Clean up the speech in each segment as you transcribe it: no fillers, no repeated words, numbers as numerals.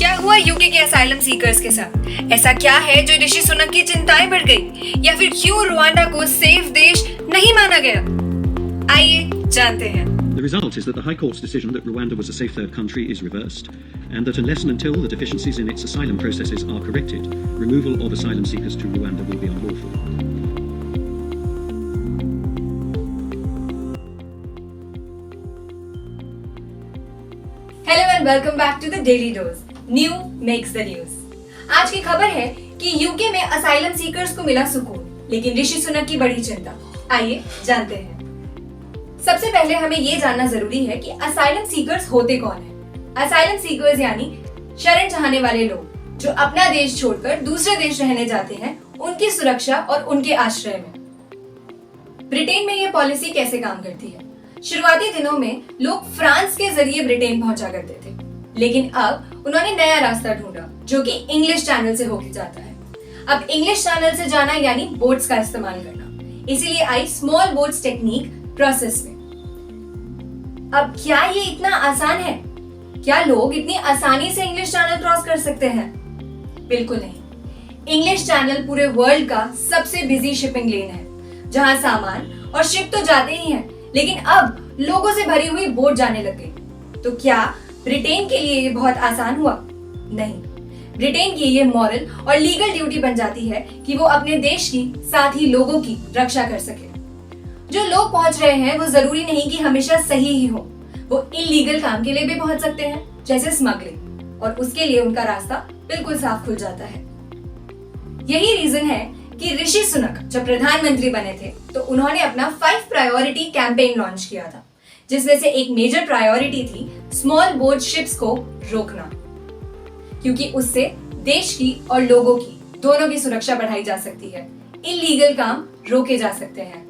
क्या हुआ यूके के असाइलम सीकर्स के साथ? ऐसा क्या है जो ऋषि सुनक की चिंताएं बढ़ गई, या फिर क्यों रुवांडा को सेफ देश नहीं माना गया? आइए जानते हैं। The result is that the High Court's decision that Rwanda was a safe third country is reversed, and that unless and until the deficiencies in its asylum processes are corrected, removal of asylum seekers to Rwanda will be unlawful. Hello and welcome back to the Daily Dose. New makes the news. आज की खबर है कि UK में asylum seekers को मिला सुकून, लेकिन ऋषि सुनक की बड़ी चिंता। आइए जानते हैं। सबसे पहले हमें ये जानना जरूरी है कि असाइलम सीकर्स होते कौन हैं। असाइलम सीकर्स यानी शरण चाहने वाले लोग जो अपना देश छोड़कर दूसरे देश रहने जाते हैं, उनकी सुरक्षा और उनके आश्रय में। ब्रिटेन में ये पॉलिसी कैसे काम करती है? शुरुआती दिनों में लोग फ्रांस के जरिए ब्रिटेन पहुंचा करते थे, लेकिन अब उन्होंने नया रास्ता ढूंढा जो कि इंग्लिश चैनल से होकर जाता है। अब इंग्लिश चैनल से जाना यानी बोट्स का इस्तेमाल करना, इसीलिए आई स्मॉल बोट्स टेक्निक प्रोसेस में। अब क्या ये इतना आसान है? क्या लोग इतनी आसानी से इंग्लिश चैनल क्रॉस कर सकते हैं? बिल्कुल नहीं। इंग्लिश चैनल पूरे वर्ल्ड का सबसे बिजी शिपिंग लेन है, जहां सामान और शिप तो जाते ही हैं, लेकिन अब लोगों से भरी हुई बोट जाने लग गई। तो क्या ब्रिटेन के लिए ये बहुत आसान हुआ? नहीं। ब्रिटेन की ये मॉरल और लीगल ड्यूटी बन जाती है कि वो अपने देश की साथ ही लोगों की रक्षा कर सके। जो लोग पहुंच रहे हैं वो जरूरी नहीं कि हमेशा सही ही हो, वो इलीगल काम के लिए भी पहुंच सकते हैं, जैसे स्मगलिंग, और उसके लिए उनका रास्ता बिल्कुल साफ खुल जाता है। यही रीजन है कि ऋषि सुनक जब प्रधानमंत्री बने थे तो उन्होंने अपना 5 प्रायोरिटी कैंपेन लॉन्च किया था, जिसमें से एक मेजर प्रायोरिटी थी स्मॉल बोट शिप्स को रोकना, क्योंकि उससे देश की और लोगों की दोनों की सुरक्षा बढ़ाई जा सकती है, इलीगल काम रोके जा सकते हैं।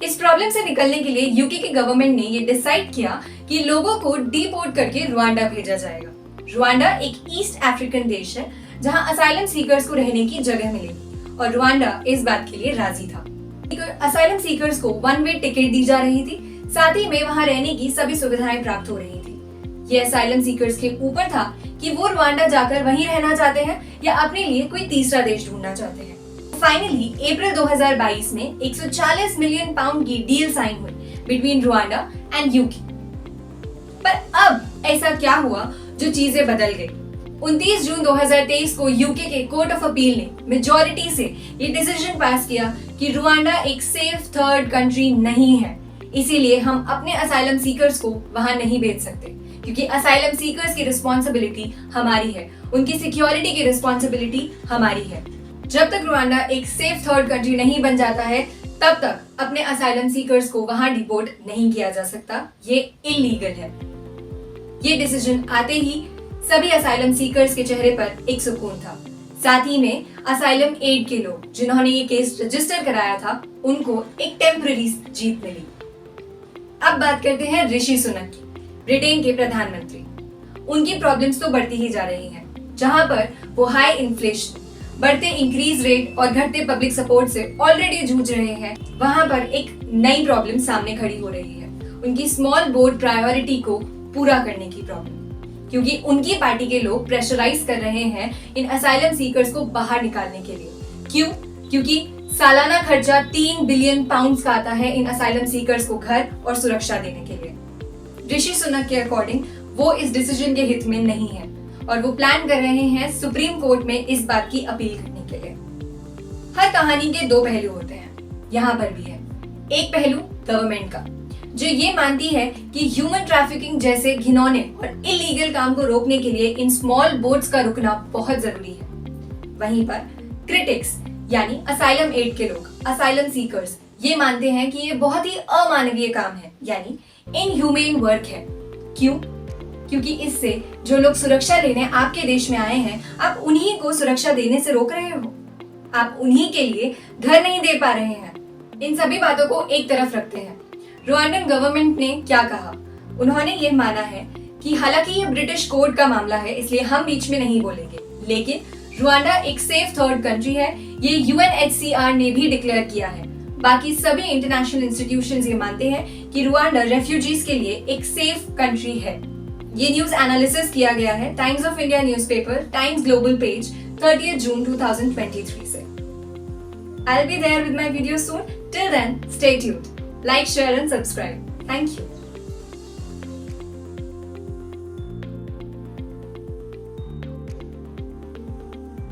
इस प्रॉब्लम से निकलने के लिए यूके की गवर्नमेंट ने ये डिसाइड किया कि लोगों को डीपोर्ट करके रुवांडा भेजा जाएगा। रुवांडा एक ईस्ट अफ्रीकन देश है जहां असाइलम सीकर्स को रहने की जगह मिलेगी, और रुवांडा इस बात के लिए राजी था। असाइलम सीकर्स को 1 वे टिकट दी जा रही थी, साथ ही में वहां रहने की सभी सुविधाएं प्राप्त हो रही थी। ये असाइलम सीकर्स के ऊपर था कि वो रुवांडा जाकर वहीं रहना चाहते हैं या अपने लिए कोई तीसरा देश ढूंढना चाहते हैं। फाइनली अप्रैल 2022 में 140 मिलियन पाउंड की डील साइन हुई बिटवीन रुवांडा एंड यूके। पर अब ऐसा क्या हुआ जो चीजें बदल गई? 29 जून 2023 को यूके के कोर्ट ऑफ अपील ने मेजॉरिटी से ये डिसीजन पास किया कि रुवांडा एक सेफ थर्ड कंट्री नहीं है, इसीलिए हम अपने असाइलम सीकर्स को वहां नहीं भेज सकते, क्योंकि असाइलम सीकर्स की रिस्पॉन्सिबिलिटी हमारी है, उनकी सिक्योरिटी की रिस्पॉन्सिबिलिटी हमारी है। जब तक रुवांडा एक सेफ थर्ड कंट्री नहीं बन जाता है, तब तक अपने असाइलम सीकर्स को वहां डिपोर्ट नहीं किया जा सकता। ये इलीगल है। ये डिसीजन आते ही सभी असाइलम सीकर्स के चेहरे पर एक सुकून था। साथ ही में असाइलम एड के लोग जिन्होंने ये केस रजिस्टर कराया था, उनको एक टेम्पररी जीत मिली। अब बात करते हैं ऋषि सुनक की, ब्रिटेन के प्रधानमंत्री। उनकी प्रॉब्लम्स तो बढ़ती ही जा रही हैं, जहां पर वो हाई इन्फ्लेशन, बढ़ते इंक्रीज रेट और घटते पब्लिक सपोर्ट से ऑलरेडी जूझ रहे हैं। वहां पर एक नई प्रॉब्लम सामने खड़ी हो रही है, उनकी स्मॉल बोट प्रायोरिटी को पूरा करने की प्रॉब्लम, क्योंकि उनकी पार्टी के लोग प्रेशराइज कर रहे हैं इन असाइलम सीकर्स को बाहर निकालने के लिए। क्यों? क्योंकि सालाना खर्चा 3 बिलियन पाउंड्स का आता है इन असाइलम सीकर्स को घर और सुरक्षा देने के लिए। ऋषि सुनक के अकॉर्डिंग वो इस डिसीजन के हित में नहीं है, और वो प्लान कर रहे हैं सुप्रीम कोर्ट में इस बात की अपील करने के लिए। हर कहानी के 2 पहलू होते हैं, यहाँ पर भी है। एक पहलू गवर्नमेंट का, जो ये मानती है कि ह्यूमन ट्रैफिकिंग जैसे घिनौने और इलीगल काम को रोकने के लिए इन स्मॉल बोट्स का रुकना बहुत जरूरी है। वहीं पर क्रिटिक्स यानी असाइलम एड के लोग, असाइलम सीकर्स, ये मानते हैं कि ये बहुत ही अमानवीय काम है, यानी इनह्यूमेन वर्क है। क्यों? क्योंकि इससे जो लोग सुरक्षा लेने आपके देश में आए हैं, आप उन्हीं को सुरक्षा देने से रोक रहे हो। आप उन्हीं के लिए घर नहीं दे पा रहे हैं। इन सभी बातों को एक तरफ रखते हैं, रुवांडन गवर्नमेंट ने क्या कहा? उन्होंने ये माना है कि हालांकि ये ब्रिटिश कोर्ट का मामला है, इसलिए हम बीच में नहीं बोलेंगे, लेकिन रुवांडा एक सेफ थर्ड कंट्री है, ये यूएनएचसीआर ने भी डिक्लेयर किया है। बाकी सभी इंटरनेशनल इंस्टीट्यूशंस ये मानते हैं कि रुवांडा रेफ्यूजीज के लिए एक सेफ कंट्री है। ये न्यूज एनालिसिस किया गया है times of India newspaper times global page 30 जून 2023 से। I'll be there with my video soon. Till then, stay tuned. Like, share and subscribe. Thank you.